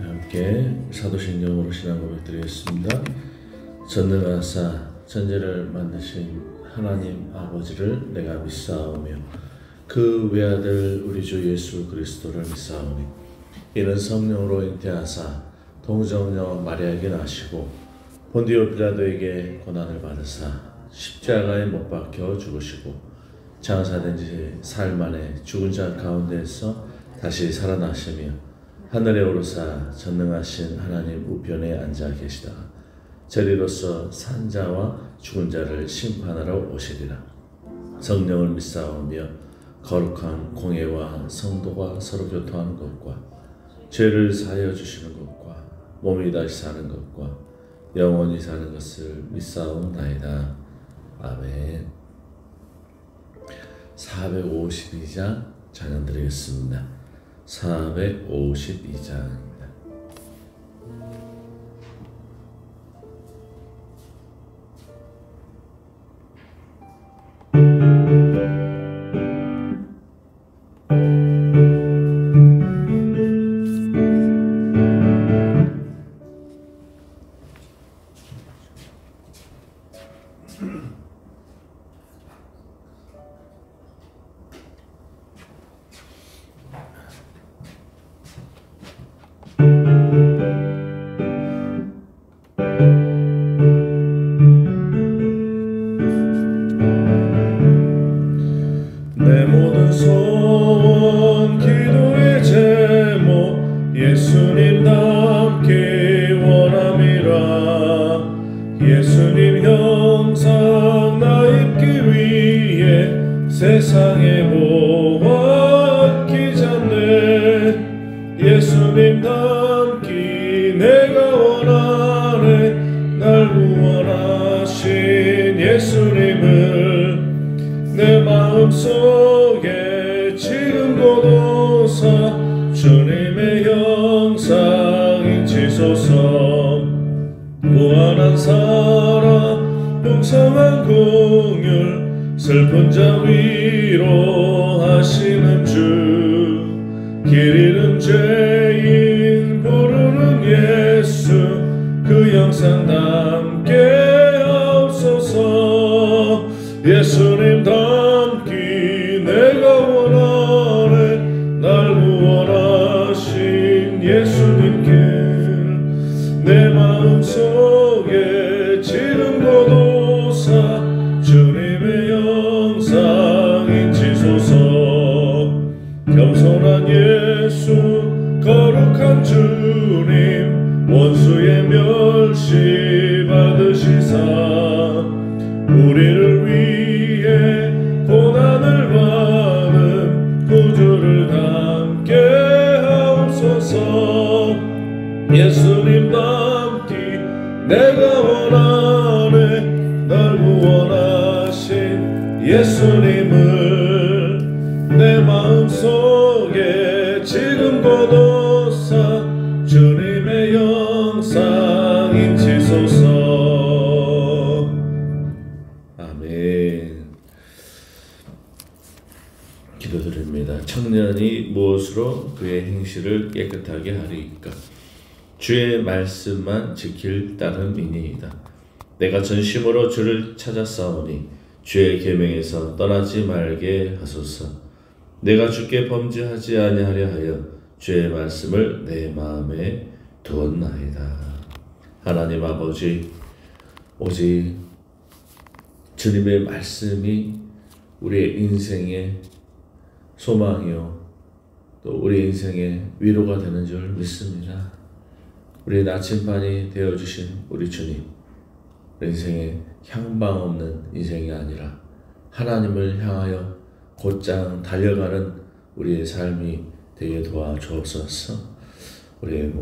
함께 사도신경으로 신앙 고백드리겠습니다. 전능하사 천지를 만드신 하나님 아버지를 내가 믿사오며 그 외아들 우리 주 예수 그리스도를 믿사오니 이는 성령으로 잉태하사 동정녀 마리아에게 나시고 본디오 빌라도에게 고난을 받으사 십자가에 못 박혀 죽으시고 장사된 지 사흘 만에 죽은 자 가운데에서 다시 살아나시며 하늘에 오르사 전능하신 하나님 우편에 앉아 계시다가 저리로서 산 자와 죽은 자를 심판하러 오시리라. 성령을 믿사오며 거룩한 공예와 성도가 서로 교통하는 것과 죄를 사하여 주시는 것과 몸이 다시 사는 것과 영원히 사는 것을 믿사옵나이다. 아멘. 452장 찬양 드리겠습니다. 452장입니다. 내 모든 소원 기도의 제목 예수님 닮기 원함이라. 예수님 형상 나 입기 위해 세상의 보화 끼잖네. 예수님 닮기 내가 원하네. 날 구원하신 예수님을 내 마음속에 지금도 오사 주님의 형상 인치소서. 무한한 사랑 풍성한 긍휼 슬픈 자 위로하시는 주. 길 잃은 죄인 부르는 예수 그 형상 담게 하옵소서. 예수님 닮기 내가 원하네. 날 구원하신 예수님께 내 마음속에 지름도 오사 주님의 형상 인치소서. 겸손한 예수 거룩한 주님 원수의 멸시 받으시사 우리를 위해 고난을 받은 구주를 담게 하옵소서. 예수님 닮기 내가 원하네. 날 구원하신 예수님을 내 마음속에 지금 거둬사 주님의 형상 인치소서. 기도드립니다. 청년이 무엇으로 그의 행실을 깨끗하게 하리이까? 주의 말씀만 지킬 따름이니이다. 내가 전심으로 주를 찾았사오니 주의 계명에서 떠나지 말게 하소서. 내가 주께 범죄하지 아니하려 하여 주의 말씀을 내 마음에 두었나이다. 하나님 아버지, 오직 주님의 말씀이 우리의 인생의 소망이요 또 우리 인생의 위로가 되는 줄 믿습니다. 우리 나침반이 되어주신 우리 주님, 우리 인생의 향방 없는 인생이 아니라 하나님을 향하여 곧장 달려가는 우리의 삶이 되게 도와주옵소서. 우리의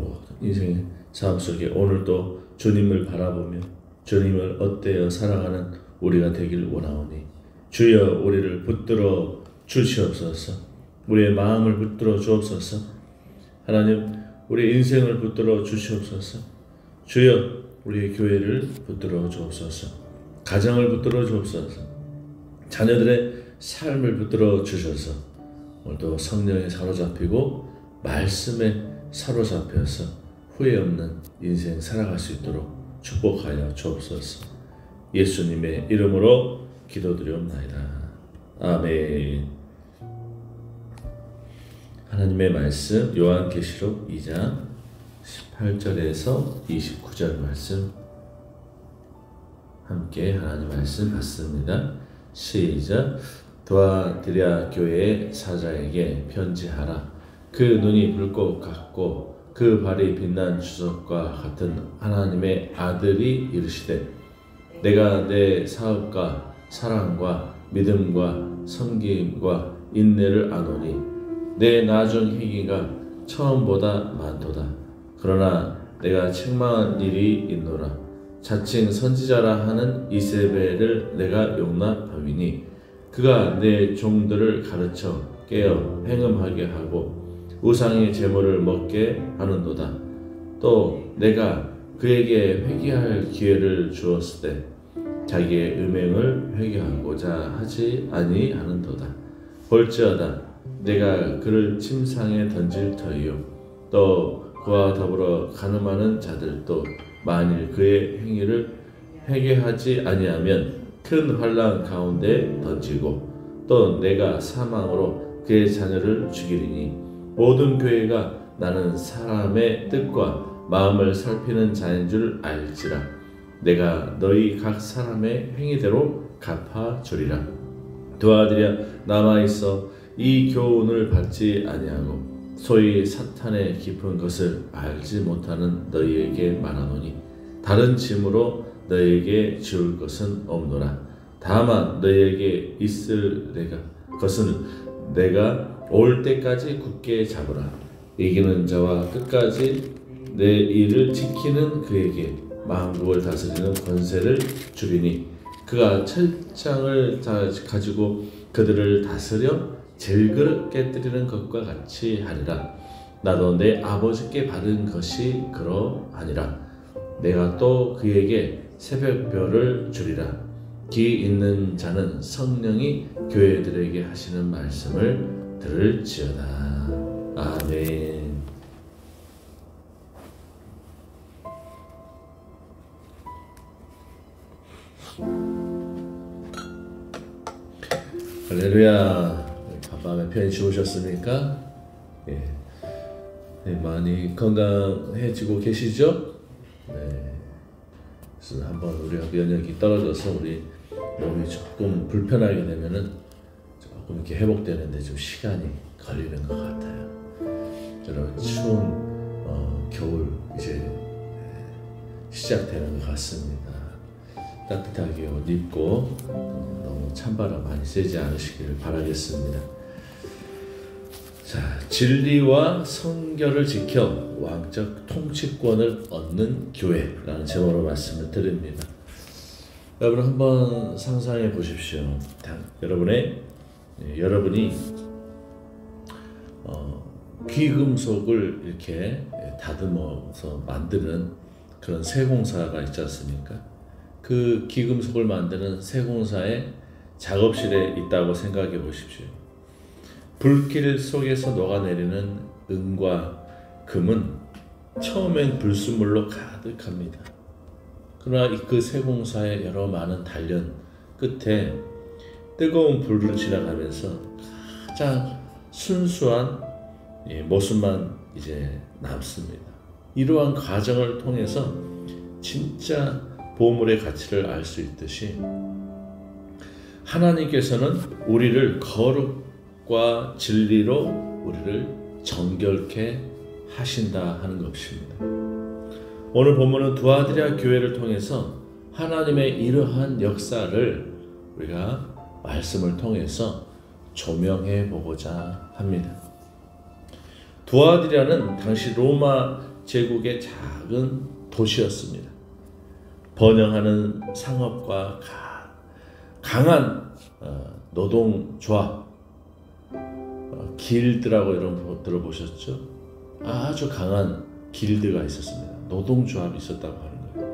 인생의 삶 속에 오늘도 주님을 바라보며 주님을 엇대어 살아가는 우리가 되길 원하오니 주여 우리를 붙들어 주시옵소서. 우리의 마음을 붙들어 주옵소서. 하나님 우리 인생을 붙들어 주시옵소서. 주여 우리의 교회를 붙들어 주옵소서. 가정을 붙들어 주옵소서. 자녀들의 삶을 붙들어 주셔서 오늘도 성령에 사로잡히고 말씀에 사로잡혀서 후회 없는 인생 살아갈 수 있도록 축복하여 주옵소서. 예수님의 이름으로 기도드리옵나이다. 아멘. 하나님의 말씀 요한계시록 2장 18절에서 29절 말씀 함께 하나님 말씀 받습니다. 시작. 두아디라 교회의 사자에게 편지하라. 그 눈이 불꽃 같고 그 발이 빛난 주석과 같은 하나님의 아들이 이르시되 내가 내 사업과 사랑과 믿음과 섬김과 인내를 아노니 내 나중 행위가 처음보다 많도다. 그러나 내가 책망한 일이 있노라. 자칭 선지자라 하는 이세벨을 내가 용납하리니 그가 내 종들을 가르쳐 깨어 행음하게 하고 우상의 제물을 먹게 하는도다. 또 내가 그에게 회개할 기회를 주었을 때 자기의 음행을 회개하고자 하지 아니하는도다. 볼지어다 내가 그를 침상에 던질 터이요 또 그와 더불어 간음하는 자들도 만일 그의 행위를 회개하지 아니하면 큰 환난 가운데 던지고 또 내가 사망으로 그의 자녀를 죽이리니 모든 교회가 나는 사람의 뜻과 마음을 살피는 자인 줄 알지라. 내가 너희 각 사람의 행위대로 갚아주리라. 두아디라 남아있어 이 교훈을 받지 아니하고 소위 사탄의 깊은 것을 알지 못하는 너희에게 말하노니 다른 짐으로 너희에게 지울 것은 없노라. 다만 너희에게 있을 것은 내가 올 때까지 굳게 잡으라. 이기는 자와 끝까지 내 일을 지키는 그에게 만국을 다스리는 권세를 주리니 그가 철장을 가지고 그들을 다스려 질그릇 깨뜨리는 것과 같이 하리라. 나도 내 아버지께 받은 것이 그러하니라. 내가 또 그에게 새벽별을 주리라. 귀 있는 자는 성령이 교회들에게 하시는 말씀을 들을지어다. 아멘. 할렐루야. 간밤에 편히 주무셨습니까? 예. 네, 많이 건강해지고 계시죠? 네. 그래서 한번 우리가 면역이 떨어져서 우리 몸이 조금 불편하게 되면은 조금 이렇게 회복되는데 좀 시간이 걸리는 것 같아요. 저런 추운 겨울 이제 시작되는 것 같습니다. 따뜻하게 옷 입고 너무 찬바람 많이 쐬지 않으시기를 바라겠습니다. 자, 진리와 성결을 지켜 왕적 통치권을 얻는 교회라는 제목으로 말씀을 드립니다. 여러분 한번 상상해 보십시오. 여러분이 귀금속을 이렇게 다듬어서 만드는 그런 세공사가 있지 않습니까? 그 귀금속을 만드는 세공사의 작업실에 있다고 생각해 보십시오. 불길 속에서 녹아내리는 은과 금은 처음엔 불순물로 가득합니다. 그러나 그 세공사의 여러 많은 단련 끝에 뜨거운 불을 지나가면서 가장 순수한 모습만 이제 남습니다. 이러한 과정을 통해서 진짜 보물의 가치를 알 수 있듯이 하나님께서는 우리를 거룩과 진리로 우리를 정결케 하신다 하는 것입니다. 오늘 본문은 두아디라 교회를 통해서 하나님의 이러한 역사를 우리가 말씀을 통해서 조명해 보고자 합니다. 두아디라는 당시 로마 제국의 작은 도시였습니다. 번영하는 상업과 강한 노동조합, 길드라고 이런 거 들어보셨죠? 아주 강한 길드가 있었습니다. 노동조합이 있었다고 하는 거예요.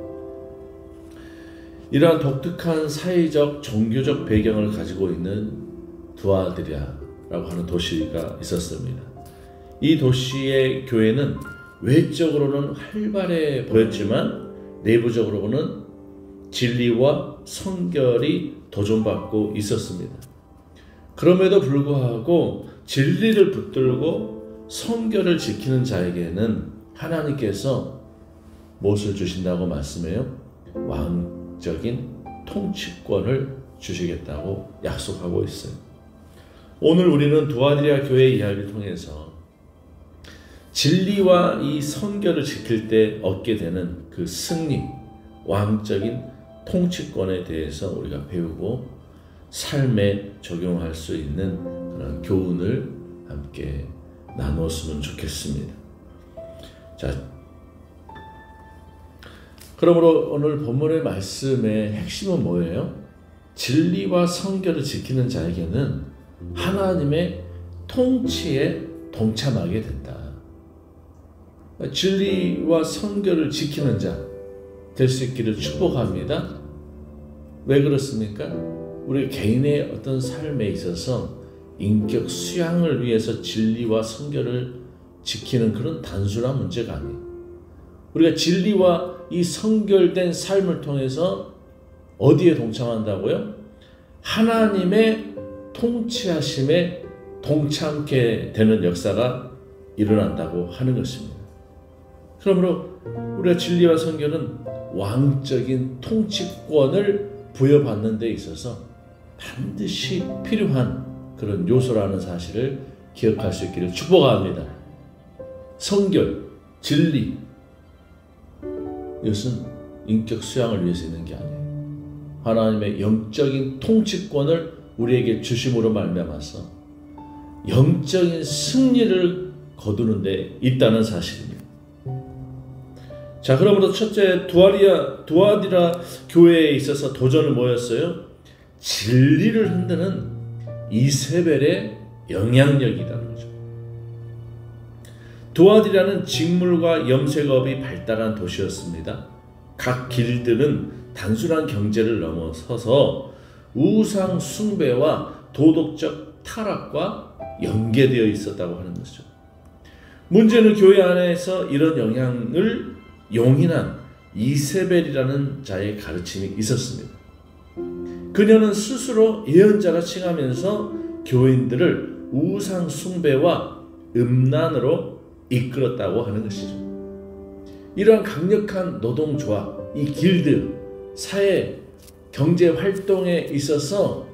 이러한 독특한 사회적, 종교적 배경을 가지고 있는 두아디라라고 하는 도시가 있었습니다. 이 도시의 교회는 외적으로는 활발해 보였지만 내부적으로는 진리와 성결이 도전받고 있었습니다. 그럼에도 불구하고 진리를 붙들고 성결을 지키는 자에게는 하나님께서 무엇을 주신다고 말씀해요? 왕적인 통치권을 주시겠다고 약속하고 있어요. 오늘 우리는 두아디라 교회 이야기를 통해서 진리와 이 성결을 지킬 때 얻게 되는 그 승리, 왕적인 통치권에 대해서 우리가 배우고 삶에 적용할 수 있는 그런 교훈을 함께 나누었으면 좋겠습니다. 자, 그러므로 오늘 본문의 말씀의 핵심은 뭐예요? 진리와 성결을 지키는 자에게는 하나님의 통치에 동참하게 된다. 진리와 성결을 지키는 자 될 수 있기를 축복합니다. 왜 그렇습니까? 우리 개인의 어떤 삶에 있어서 인격 수양을 위해서 진리와 성결을 지키는 그런 단순한 문제가 아니에요. 우리가 진리와 이 성결된 삶을 통해서 어디에 동참한다고요? 하나님의 통치하심에 동참케 되는 역사가 일어난다고 하는 것입니다. 그러므로 우리가 진리와 성결은 왕적인 통치권을 부여받는 데 있어서 반드시 필요한 그런 요소라는 사실을 기억할 수 있기를 축복합니다. 성결, 진리, 이것은 인격 수양을 위해서 있는 게 아니에요. 하나님의 영적인 통치권을 우리에게 주심으로 말미암아서 영적인 승리를 거두는 데 있다는 사실입니다. 자, 그러므로 첫째, 두아디라 교회에 있어서 도전은 뭐였어요? 진리를 흔드는 이세벨의 영향력이라는 거죠. 두아디라는 직물과 염색업이 발달한 도시였습니다. 각 길들은 단순한 경제를 넘어서서 우상 숭배와 도덕적 타락과 연계되어 있었다고 하는 것이죠. 문제는 교회 안에서 이런 영향을 용인한 이세벨이라는 자의 가르침이 있었습니다. 그녀는 스스로 예언자라 칭하면서 교인들을 우상 숭배와 음란으로 이끌었다고 하는 것이죠. 이러한 강력한 노동조합, 이 길드, 사회, 경제 활동에 있어서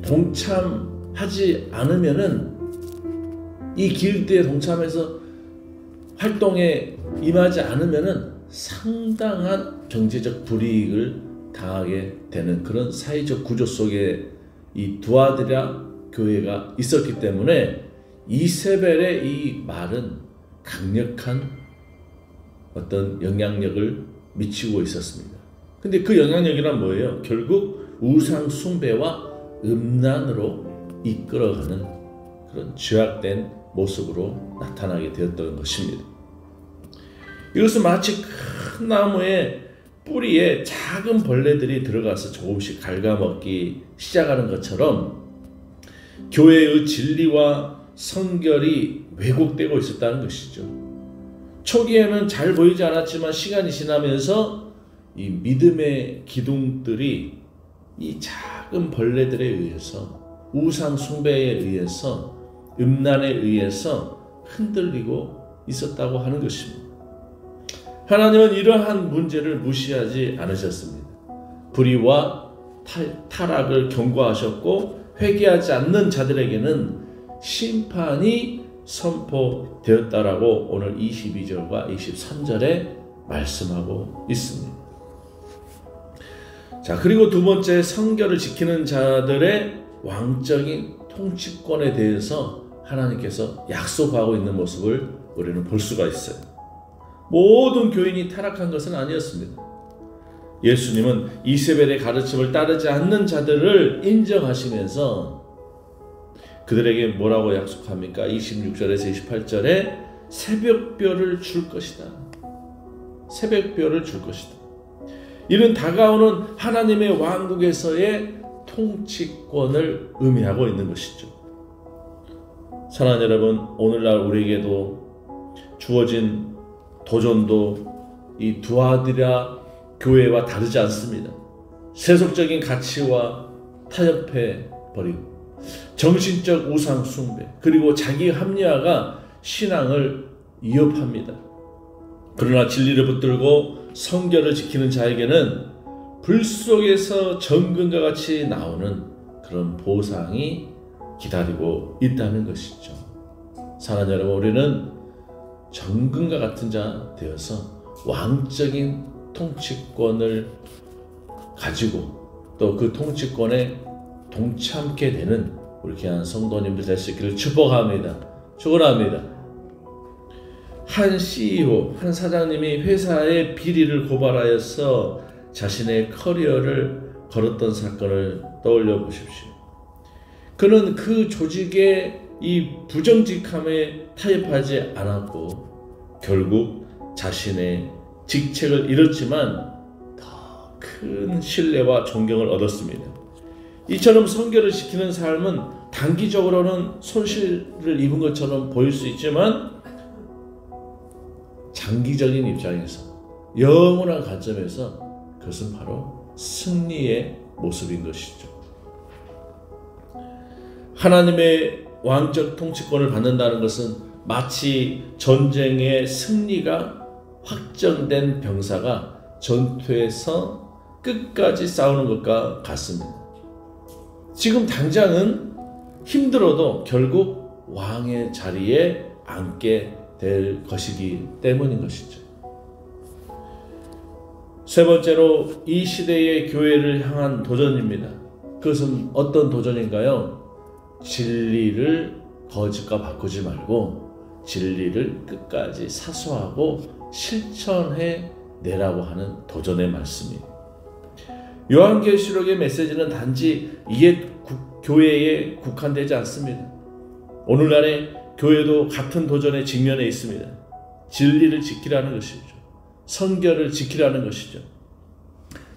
동참하지 않으면은 이 길드에 동참해서 활동에 임하지 않으면은 상당한 경제적 불이익을 당하게 되는 그런 사회적 구조 속에 이 두아디라 교회가 있었기 때문에 이세벨의 이 말은 강력한 어떤 영향력을 미치고 있었습니다. 근데 그 영향력이란 뭐예요? 결국 우상 숭배와 음란으로 이끌어가는 그런 죄악된 모습으로 나타나게 되었던 것입니다. 이것은 마치 큰 나무의 뿌리에 작은 벌레들이 들어가서 조금씩 갉아먹기 시작하는 것처럼 교회의 진리와 성결이 왜곡되고 있었다는 것이죠. 초기에는 잘 보이지 않았지만 시간이 지나면서 이 믿음의 기둥들이 이 작은 벌레들에 의해서 우상 숭배에 의해서 음란에 의해서 흔들리고 있었다고 하는 것입니다. 하나님은 이러한 문제를 무시하지 않으셨습니다. 불의와 타락을 경고하셨고 회개하지 않는 자들에게는 심판이 선포되었다라고 오늘 22절과 23절에 말씀하고 있습니다. 자, 그리고 두 번째, 성결을 지키는 자들의 왕적인 통치권에 대해서 하나님께서 약속하고 있는 모습을 우리는 볼 수가 있어요. 모든 교인이 타락한 것은 아니었습니다. 예수님은 이세벨의 가르침을 따르지 않는 자들을 인정하시면서 그들에게 뭐라고 약속합니까? 26절에서 28절에 새벽별을 줄 것이다. 새벽별을 줄 것이다. 이는 다가오는 하나님의 왕국에서의 통치권을 의미하고 있는 것이죠. 사랑하는 여러분, 오늘날 우리에게도 주어진 도전도 이 두아디라 교회와 다르지 않습니다. 세속적인 가치와 타협해 버리고 정신적 우상 숭배 그리고 자기 합리화가 신앙을 위협합니다. 그러나 진리를 붙들고 성결을 지키는 자에게는 불 속에서 정금과 같이 나오는 그런 보상이 기다리고 있다는 것이죠. 사랑하는 여러분, 우리는 정금과 같은 자 되어서 왕적인 통치권을 가지고 또 그 통치권에 동참케 되는 우리 귀한 성도님들 될 수 있기를 축복합니다. 축원합니다. 한 CEO, 한 사장님이 회사의 비리를 고발하여서 자신의 커리어를 걸었던 사건을 떠올려 보십시오. 그는 그 조직의 이 부정직함에 타협하지 않았고 결국 자신의 직책을 잃었지만 더 큰 신뢰와 존경을 얻었습니다. 이처럼 성결을 지키는 삶은 단기적으로는 손실을 입은 것처럼 보일 수 있지만 장기적인 입장에서 영원한 관점에서 그것은 바로 승리의 모습인 것이죠. 하나님의 왕적 통치권을 받는다는 것은 마치 전쟁의 승리가 확정된 병사가 전투에서 끝까지 싸우는 것과 같습니다. 지금 당장은 힘들어도 결국 왕의 자리에 앉게 될 것이기 때문인 것이죠. 세 번째로 이 시대의 교회를 향한 도전입니다. 그것은 어떤 도전인가요? 진리를 거짓과 바꾸지 말고 진리를 끝까지 사수하고 실천해 내라고 하는 도전의 말씀입니다. 요한계시록의 메시지는 단지 옛 교회에 국한되지 않습니다. 오늘날의 교회도 같은 도전에 직면해 있습니다. 진리를 지키라는 것이죠. 성결을 지키라는 것이죠.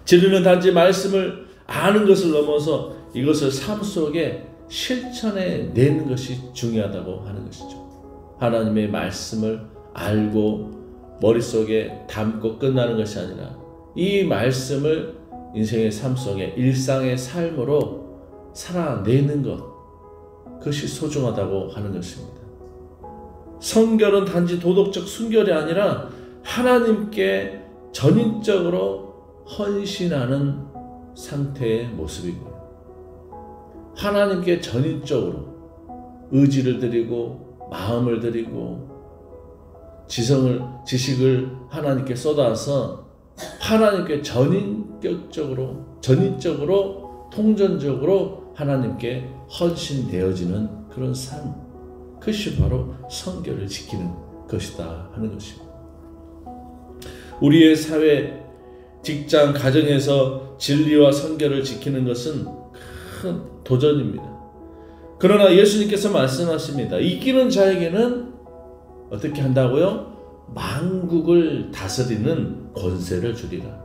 진리는 단지 말씀을 아는 것을 넘어서 이것을 삶 속에 실천해 내는 것이 중요하다고 하는 것이죠. 하나님의 말씀을 알고 머릿속에 담고 끝나는 것이 아니라 이 말씀을 인생의 삶 속에 일상의 삶으로 살아내는 것, 그것이 소중하다고 하는 것입니다. 성결은 단지 도덕적 순결이 아니라 하나님께 전인적으로 헌신하는 상태의 모습이고요. 하나님께 전인적으로 의지를 드리고 마음을 드리고 지식을 하나님께 쏟아서 하나님께 전인적으로 통전적으로 하나님께 헌신되어지는 그런 삶, 그것이 바로 성결을 지키는 것이다 하는 것입니다. 우리의 사회, 직장, 가정에서 진리와 성결을 지키는 것은 큰 도전입니다. 그러나 예수님께서 말씀하십니다. 이기는 자에게는 어떻게 한다고요? 만국을 다스리는 권세를 주리라.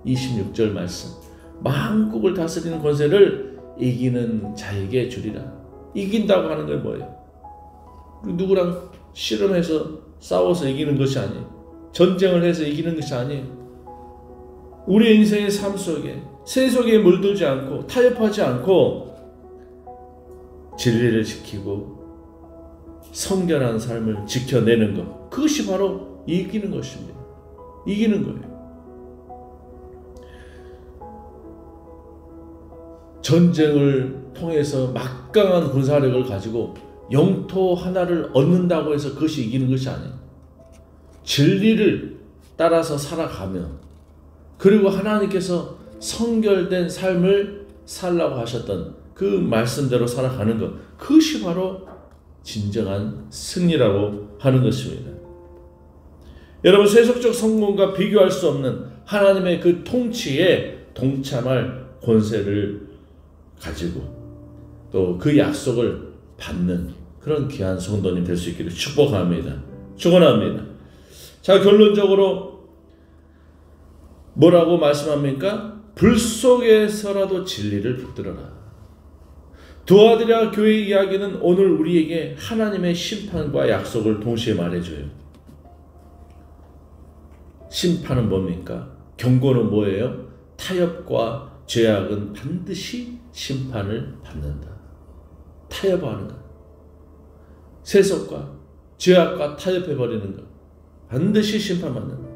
26절 말씀. 만국을 다스리는 권세를 이기는 자에게 주리라. 이긴다고 하는 건 뭐예요? 누구랑 씨름해서 싸워서 이기는 것이 아니에요. 전쟁을 해서 이기는 것이 아니에요. 우리 인생의 삶 속에 세속에 물들지 않고 타협하지 않고 진리를 지키고 성결한 삶을 지켜내는 것, 그것이 바로 이기는 것입니다. 이기는 거예요. 전쟁을 통해서 막강한 군사력을 가지고 영토 하나를 얻는다고 해서 그것이 이기는 것이 아니에요. 진리를 따라서 살아가며 그리고 하나님께서 성결된 삶을 살라고 하셨던 그 말씀대로 살아가는 것, 그것이 바로 진정한 승리라고 하는 것입니다. 여러분, 세속적 성공과 비교할 수 없는 하나님의 그 통치에 동참할 권세를 가지고 또 그 약속을 받는 그런 귀한 성도님 될 수 있기를 축복합니다. 축원합니다. 자, 결론적으로 뭐라고 말씀합니까? 불 속에서라도 진리를 붙들어라. 두아디라 교회 이야기는 오늘 우리에게 하나님의 심판과 약속을 동시에 말해줘요. 심판은 뭡니까? 경고는 뭐예요? 타협과 죄악은 반드시 심판을 받는다. 타협하는 것. 세속과 죄악과 타협해버리는 것. 반드시 심판받는다.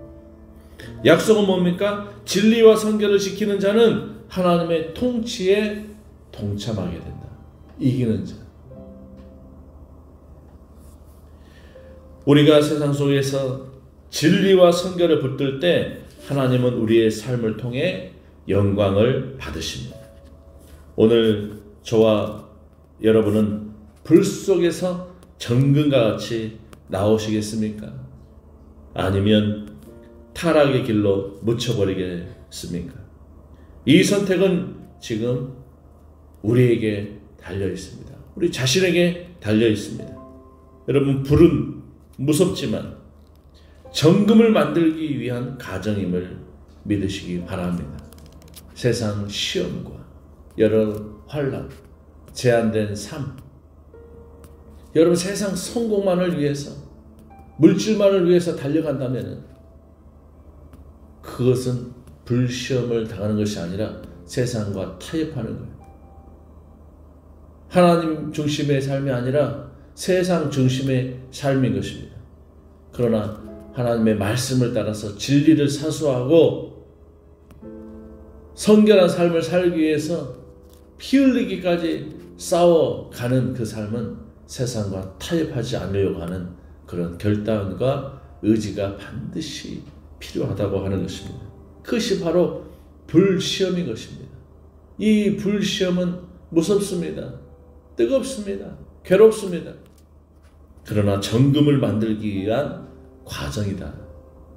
약속은 뭡니까? 진리와 성결을 지키는 자는 하나님의 통치에 동참하게 된다. 이기는 자. 우리가 세상 속에서 진리와 성결을 붙들 때 하나님은 우리의 삶을 통해 영광을 받으십니다. 오늘 저와 여러분은 불 속에서 정금과 같이 나오시겠습니까? 아니면 타락의 길로 묻혀버리겠습니까? 이 선택은 지금 우리에게 달려 있습니다. 우리 자신에게 달려 있습니다. 여러분, 불은 무섭지만 정금을 만들기 위한 가정임을 믿으시기 바랍니다. 세상 시험과 여러 환난, 제한된 삶, 여러분 세상 성공만을 위해서, 물질만을 위해서 달려간다면 그것은 불시험을 당하는 것이 아니라 세상과 타협하는 거예요. 하나님 중심의 삶이 아니라 세상 중심의 삶인 것입니다. 그러나 하나님의 말씀을 따라서 진리를 사수하고 성결한 삶을 살기 위해서 피 흘리기까지 싸워가는 그 삶은 세상과 타협하지 않으려고 하는 그런 결단과 의지가 반드시 필요하다고 하는 것입니다. 그것이 바로 불시험인 것입니다. 이 불시험은 무섭습니다. 뜨겁습니다. 괴롭습니다. 그러나 정금을 만들기 위한 과정이다.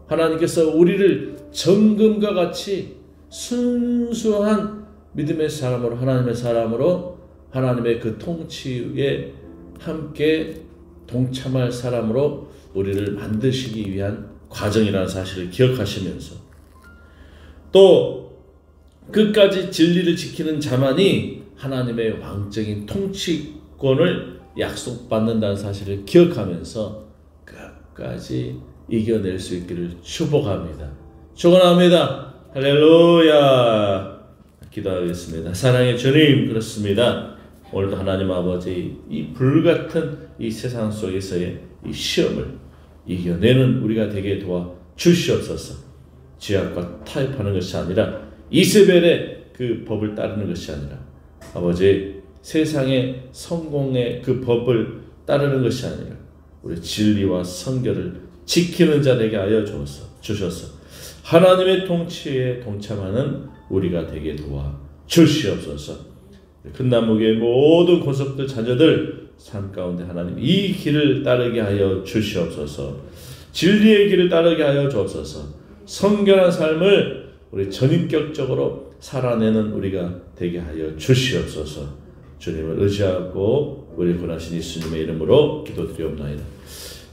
하나님께서 우리를 정금과 같이 순수한 믿음의 사람으로, 하나님의 사람으로, 하나님의 그 통치에 함께 동참할 사람으로 우리를 만드시기 위한 과정이라는 사실을 기억하시면서 또 끝까지 진리를 지키는 자만이 하나님의 왕적인 통치권을 약속받는다는 사실을 기억하면서 끝까지 이겨낼 수 있기를 축복합니다. 축원합니다. 할렐루야. 기도하겠습니다. 사랑의 주님, 그렇습니다. 오늘도 하나님 아버지, 이 불같은 이 세상 속에서의 이 시험을 이겨내는 우리가 되게 도와 주시옵소서. 죄악과 타협하는 것이 아니라 이세벨의 그 법을 따르는 것이 아니라 아버지, 세상의 성공의 그 법을 따르는 것이 아니라 우리 진리와 성결을 지키는 자 되게 하여 주셔서 하나님의 통치에 동참하는 우리가 되게 도와 주시옵소서. 큰나무교의 모든 권속들 자녀들 삶 가운데 하나님 이 길을 따르게 하여 주시옵소서. 진리의 길을 따르게 하여 주옵소서. 성결한 삶을 우리 전인격적으로 살아내는 우리가 되게 하여 주시옵소서. 주님을 의지하고 우리 구하신 예수님의 이름으로 기도드리옵나이다.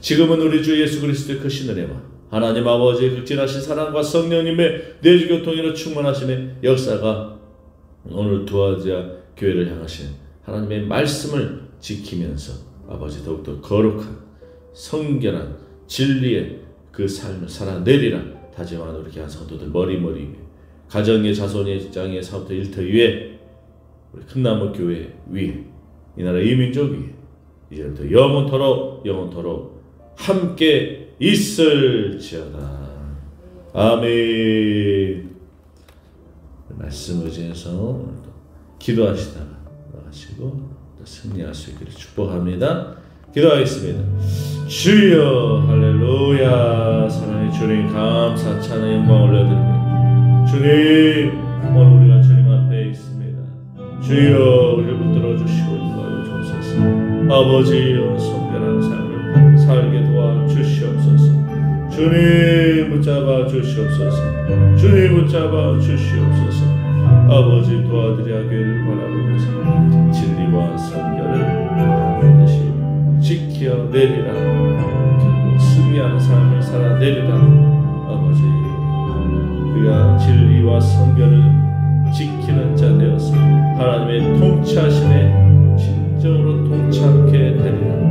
지금은 우리 주 예수 그리스도의 크신 은혜와 하나님 아버지의 극진하신 사랑과 성령님의 내주교통으로 충만하심의 역사가 오늘 두아지아 교회를 향하신 하나님의 말씀을 지키면서 아버지 더욱더 거룩한 성결한 진리의 그 삶을 살아내리라 다짐하는 우리 귀한 성도들 머리머리 위에, 가정의 자손의 직장의 사업터 일터 위에, 우리 큰나무 교회 위에, 이 나라 이민족 위에 이제부터 영원토록 함께 있을지어다. 아멘. 말씀 의지해서 기도하시다가 나가시고 승리할 수 있기를 축복합니다. 기도하겠습니다. 주여, 할렐루야. 사랑의 주님, 감사 찬양 영광 올려드립니다. 주님, 오늘 우리가 주님 앞에 있습니다. 주여, 우리를 붙들어 주시고 인도하여 주옵소서. 아버지, 성결한 삶을 살게 도와 주시옵소서. 주님 붙잡아 주시옵소서. 주님 붙잡아 주시옵소서. 아버지, 도와드려 하기를 바라보면서 진리와 성결을 반드시 지켜내리라. 결국 승리하는 삶을 살아내리라. 아버지, 우리가 진리와 성결을 지키는 자 되어서 하나님의 통치하심에 진정으로 동참하게 되리라.